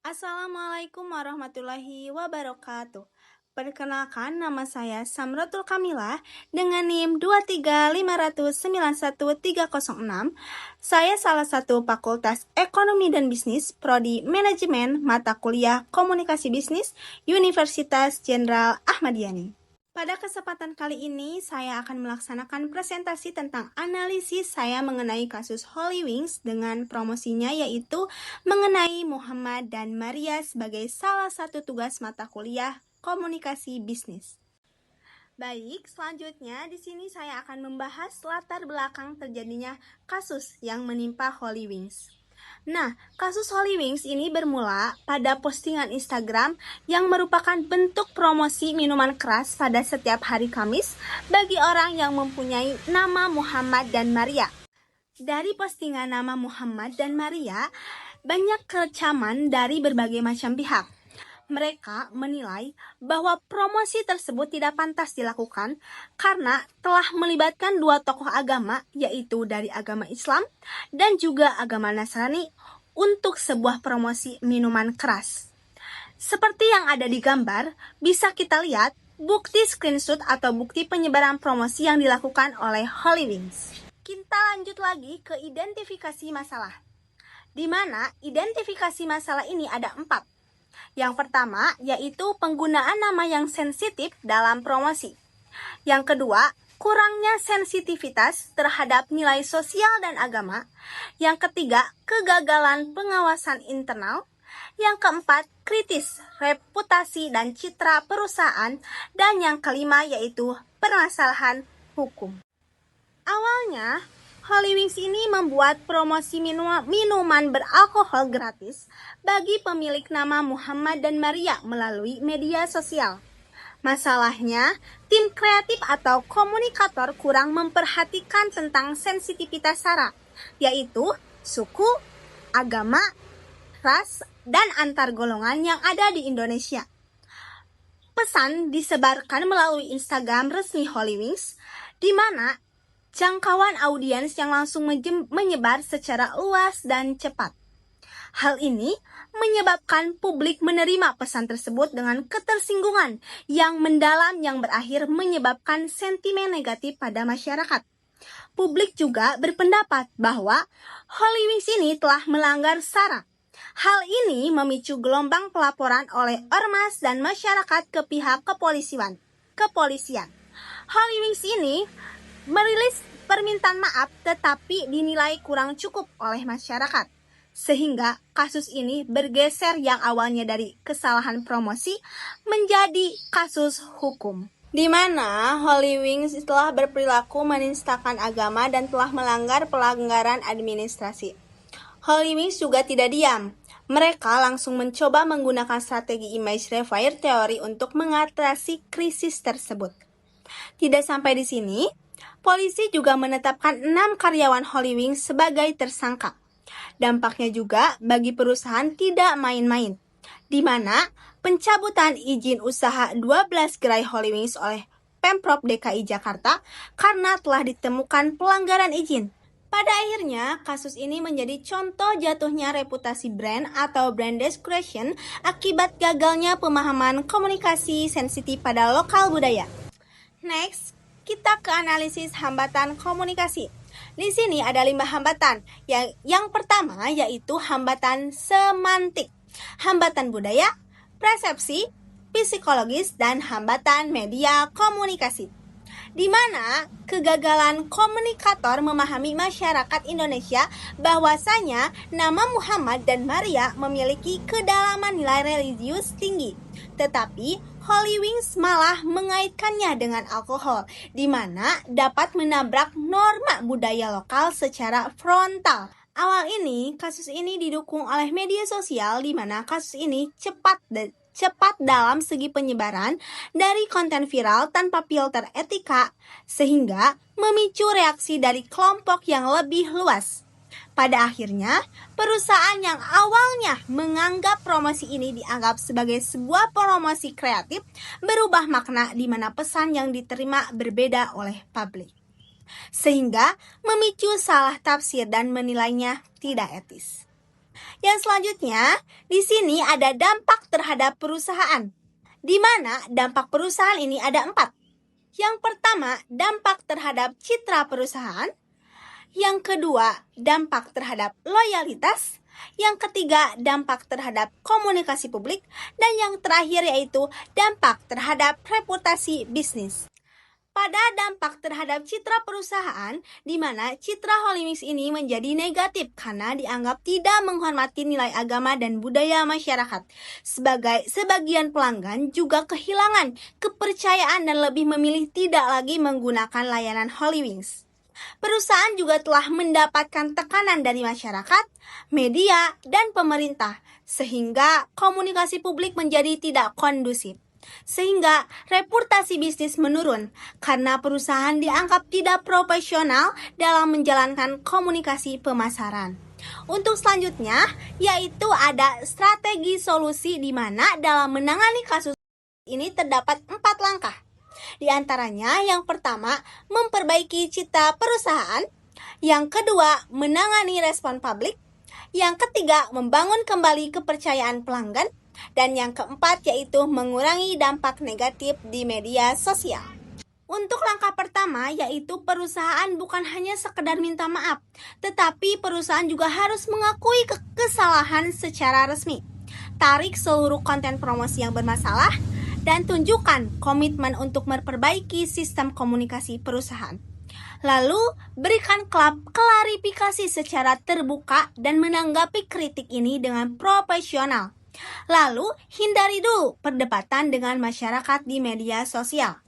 Assalamualaikum warahmatullahi wabarakatuh. Perkenalkan, nama saya Samratul Kamila dengan NIM 235091306. Saya salah satu Fakultas Ekonomi dan Bisnis, Prodi Manajemen, mata kuliah Komunikasi Bisnis, Universitas Jenderal Ahmad Yani. Pada kesempatan kali ini, saya akan melaksanakan presentasi tentang analisis saya mengenai kasus Holy Wings dengan promosinya, yaitu mengenai Muhammad dan Maria sebagai salah satu tugas mata kuliah komunikasi bisnis. Baik, selanjutnya di sini saya akan membahas latar belakang terjadinya kasus yang menimpa Holy Wings. Nah, kasus Holy Wings ini bermula pada postingan Instagram yang merupakan bentuk promosi minuman keras pada setiap hari Kamis bagi orang yang mempunyai nama Muhammad dan Maria. Dari postingan nama Muhammad dan Maria, banyak kecaman dari berbagai macam pihak. Mereka menilai bahwa promosi tersebut tidak pantas dilakukan karena telah melibatkan dua tokoh agama, yaitu dari agama Islam dan juga agama Nasrani, untuk sebuah promosi minuman keras. Seperti yang ada di gambar, bisa kita lihat bukti screenshot atau bukti penyebaran promosi yang dilakukan oleh Holy Wings. Kita lanjut lagi ke identifikasi masalah, di mana identifikasi masalah ini ada 4. Yang pertama, yaitu penggunaan nama yang sensitif dalam promosi. Yang kedua, kurangnya sensitivitas terhadap nilai sosial dan agama. Yang ketiga, kegagalan pengawasan internal. Yang keempat, kritis reputasi dan citra perusahaan. Dan yang kelima, yaitu permasalahan hukum. Awalnya, Holy Wings ini membuat promosi minuman beralkohol gratis bagi pemilik nama Muhammad dan Maria melalui media sosial. Masalahnya, tim kreatif atau komunikator kurang memperhatikan tentang sensitivitas sara, yaitu suku, agama, ras, dan antar golongan yang ada di Indonesia. Pesan disebarkan melalui Instagram resmi Holy Wings, di mana jangkauan audiens yang langsung menyebar secara luas dan cepat. Hal ini menyebabkan publik menerima pesan tersebut dengan ketersinggungan yang mendalam yang berakhir menyebabkan sentimen negatif pada masyarakat. Publik juga berpendapat bahwa Holy Wings ini telah melanggar SARA. Hal ini memicu gelombang pelaporan oleh ormas dan masyarakat ke pihak kepolisian. Holy Wings ini merilis permintaan maaf tetapi dinilai kurang cukup oleh masyarakat. Sehingga kasus ini bergeser yang awalnya dari kesalahan promosi menjadi kasus hukum, di mana Holy Wings telah berperilaku menistakan agama dan telah melanggar pelanggaran administrasi. Holy Wings juga tidak diam. Mereka langsung mencoba menggunakan strategi image review teori untuk mengatasi krisis tersebut. Tidak sampai di sini, polisi juga menetapkan 6 karyawan Holy Wings sebagai tersangka. Dampaknya juga bagi perusahaan tidak main-main, di mana pencabutan izin usaha 12 gerai Holy Wings oleh Pemprov DKI Jakarta karena telah ditemukan pelanggaran izin. Pada akhirnya, kasus ini menjadi contoh jatuhnya reputasi brand atau brand discretion akibat gagalnya pemahaman komunikasi sensitif pada lokal budaya. Next, kita ke analisis hambatan komunikasi. Di sini ada 5 hambatan. Yang pertama yaitu hambatan semantik, hambatan budaya, persepsi, psikologis, dan hambatan media komunikasi. Di mana kegagalan komunikator memahami masyarakat Indonesia bahwasanya nama Muhammad dan Maria memiliki kedalaman nilai religius tinggi. Tetapi Holy Wings malah mengaitkannya dengan alkohol, di mana dapat menabrak norma budaya lokal secara frontal. Awal ini, kasus ini didukung oleh media sosial, di mana kasus ini cepat dalam segi penyebaran dari konten viral tanpa filter etika, sehingga memicu reaksi dari kelompok yang lebih luas. Pada akhirnya, perusahaan yang awalnya menganggap promosi ini dianggap sebagai sebuah promosi kreatif berubah makna di mana pesan yang diterima berbeda oleh publik, sehingga memicu salah tafsir dan menilainya tidak etis. Yang selanjutnya, di sini ada dampak terhadap perusahaan, di mana dampak perusahaan ini ada 4. Yang pertama, dampak terhadap citra perusahaan. Yang kedua, dampak terhadap loyalitas. Yang ketiga, dampak terhadap komunikasi publik. Dan yang terakhir yaitu dampak terhadap reputasi bisnis. Pada dampak terhadap citra perusahaan, di mana citra Holywings ini menjadi negatif karena dianggap tidak menghormati nilai agama dan budaya masyarakat. Sebagian pelanggan juga kehilangan kepercayaan dan lebih memilih tidak lagi menggunakan layanan Holywings. Perusahaan juga telah mendapatkan tekanan dari masyarakat, media, dan pemerintah, sehingga komunikasi publik menjadi tidak kondusif. Sehingga reputasi bisnis menurun karena perusahaan dianggap tidak profesional dalam menjalankan komunikasi pemasaran. Untuk selanjutnya, yaitu ada strategi solusi di mana dalam menangani kasus ini terdapat 4 langkah. Di antaranya, yang pertama, memperbaiki citra perusahaan. Yang kedua, menangani respon publik. Yang ketiga, membangun kembali kepercayaan pelanggan. Dan yang keempat yaitu mengurangi dampak negatif di media sosial. Untuk langkah pertama yaitu perusahaan bukan hanya sekedar minta maaf, tetapi perusahaan juga harus mengakui kesalahan secara resmi. Tarik seluruh konten promosi yang bermasalah dan tunjukkan komitmen untuk memperbaiki sistem komunikasi perusahaan. Lalu, berikan klarifikasi secara terbuka dan menanggapi kritik ini dengan profesional. Lalu, hindari dulu perdebatan dengan masyarakat di media sosial.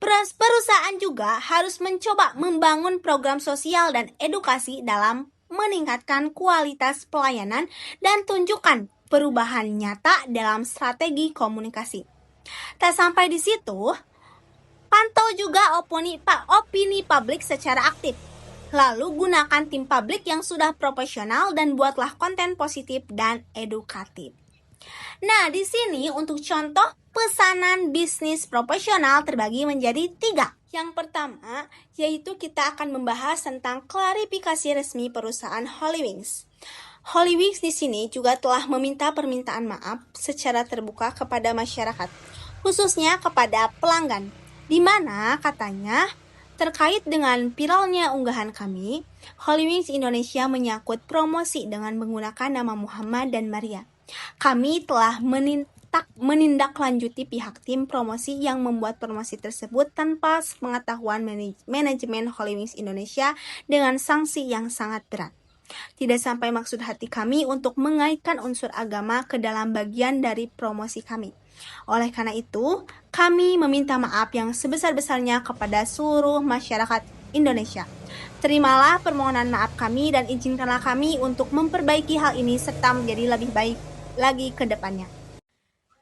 Perusahaan juga harus mencoba membangun program sosial dan edukasi dalam meningkatkan kualitas pelayanan dan tunjukkan perubahan nyata dalam strategi komunikasi. Tak sampai di situ, pantau juga opini publik secara aktif. Lalu gunakan tim publik yang sudah profesional dan buatlah konten positif dan edukatif. Nah, di sini untuk contoh pesanan bisnis profesional terbagi menjadi 3. Yang pertama, yaitu kita akan membahas tentang klarifikasi resmi perusahaan Holywings. Holywings di sini juga telah meminta permintaan maaf secara terbuka kepada masyarakat, khususnya kepada pelanggan, di mana katanya terkait dengan viralnya unggahan kami, Holywings Indonesia menyangkut promosi dengan menggunakan nama Muhammad dan Maria. Kami telah menindaklanjuti pihak tim promosi yang membuat promosi tersebut tanpa pengetahuan manajemen Holywings Indonesia dengan sanksi yang sangat berat. Tidak sampai maksud hati kami untuk mengaitkan unsur agama ke dalam bagian dari promosi kami. Oleh karena itu, kami meminta maaf yang sebesar-besarnya kepada seluruh masyarakat Indonesia. Terimalah permohonan maaf kami dan izinkanlah kami untuk memperbaiki hal ini serta menjadi lebih baik lagi ke depannya.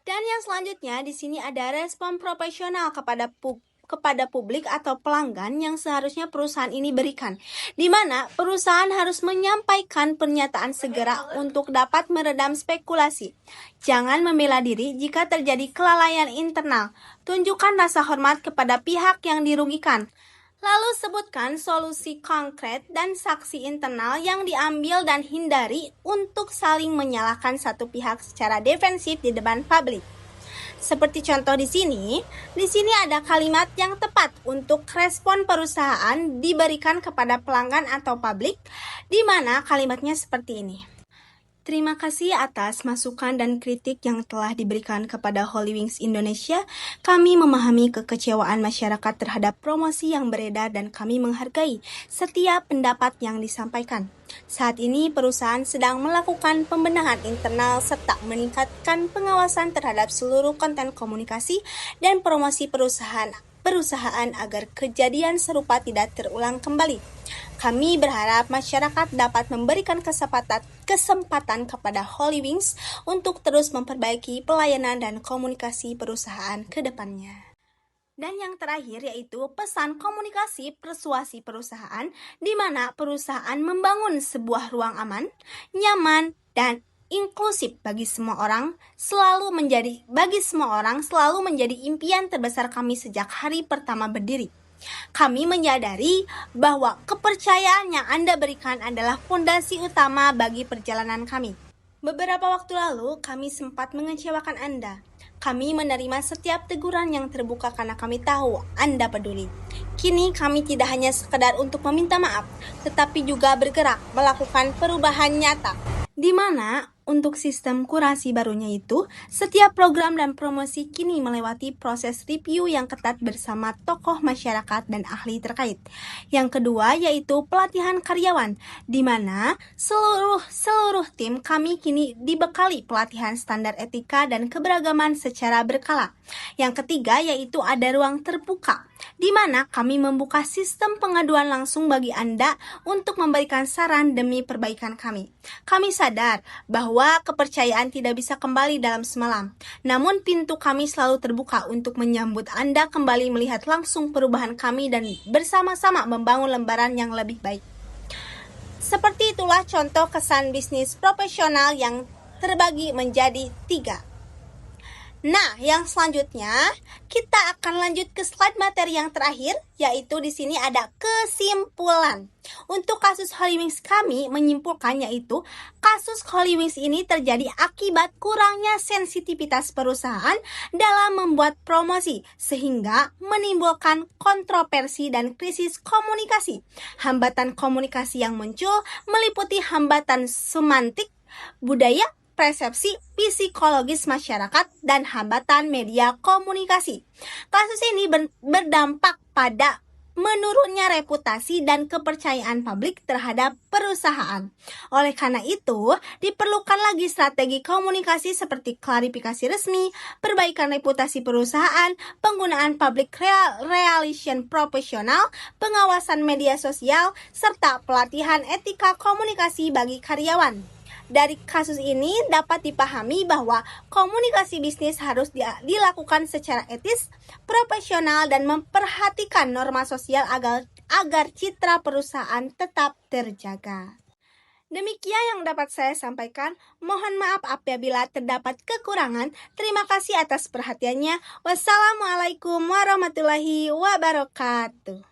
Dan yang selanjutnya di sini ada respon profesional kepada publik atau pelanggan yang seharusnya perusahaan ini berikan, di mana perusahaan harus menyampaikan pernyataan segera untuk dapat meredam spekulasi. Jangan membela diri jika terjadi kelalaian internal. Tunjukkan rasa hormat kepada pihak yang dirugikan. Lalu sebutkan solusi konkret dan saksi internal yang diambil dan hindari untuk saling menyalahkan satu pihak secara defensif di depan publik. Seperti contoh di sini ada kalimat yang tepat untuk respon perusahaan diberikan kepada pelanggan atau publik, di mana kalimatnya seperti ini. Terima kasih atas masukan dan kritik yang telah diberikan kepada Holywings Indonesia. Kami memahami kekecewaan masyarakat terhadap promosi yang beredar dan kami menghargai setiap pendapat yang disampaikan. Saat ini perusahaan sedang melakukan pembenahan internal serta meningkatkan pengawasan terhadap seluruh konten komunikasi dan promosi perusahaan agar kejadian serupa tidak terulang kembali. Kami berharap masyarakat dapat memberikan kesempatan kepada Holywings untuk terus memperbaiki pelayanan dan komunikasi perusahaan ke depannya. Dan yang terakhir yaitu pesan komunikasi persuasi perusahaan, di mana perusahaan membangun sebuah ruang aman, nyaman, dan inklusif bagi semua orang selalu menjadi impian terbesar kami sejak hari pertama berdiri. Kami menyadari bahwa kepercayaan yang Anda berikan adalah fondasi utama bagi perjalanan kami. Beberapa waktu lalu, kami sempat mengecewakan Anda. Kami menerima setiap teguran yang terbuka karena kami tahu Anda peduli. Kini kami tidak hanya sekedar untuk meminta maaf, tetapi juga bergerak melakukan perubahan nyata. Di mana untuk sistem kurasi barunya itu, setiap program dan promosi kini melewati proses review yang ketat bersama tokoh masyarakat dan ahli terkait. Yang kedua yaitu pelatihan karyawan, di mana seluruh tim kami kini dibekali pelatihan standar etika dan keberagaman secara berkala. Yang ketiga yaitu ada ruang terbuka, di mana kami membuka sistem pengaduan langsung bagi Anda untuk memberikan saran demi perbaikan kami. Kami sadar bahwa kepercayaan tidak bisa kembali dalam semalam. Namun pintu kami selalu terbuka untuk menyambut Anda kembali melihat langsung perubahan kami dan bersama-sama membangun lembaran yang lebih baik. Seperti itulah contoh kesan bisnis profesional yang terbagi menjadi 3. Nah, yang selanjutnya kita akan lanjut ke slide materi yang terakhir, yaitu di sini ada kesimpulan. Untuk kasus Holywings kami menyimpulkan yaitu kasus Holywings ini terjadi akibat kurangnya sensitivitas perusahaan dalam membuat promosi sehingga menimbulkan kontroversi dan krisis komunikasi. Hambatan komunikasi yang muncul meliputi hambatan semantik, budaya, persepsi psikologis masyarakat, dan hambatan media komunikasi. Kasus ini berdampak pada menurunnya reputasi dan kepercayaan publik terhadap perusahaan. Oleh karena itu, diperlukan lagi strategi komunikasi seperti klarifikasi resmi, perbaikan reputasi perusahaan, penggunaan public relation profesional, pengawasan media sosial, serta pelatihan etika komunikasi bagi karyawan. Dari kasus ini dapat dipahami bahwa komunikasi bisnis harus dilakukan secara etis, profesional, dan memperhatikan norma sosial agar citra perusahaan tetap terjaga. Demikian yang dapat saya sampaikan. Mohon maaf apabila terdapat kekurangan. Terima kasih atas perhatiannya. Wassalamualaikum warahmatullahi wabarakatuh.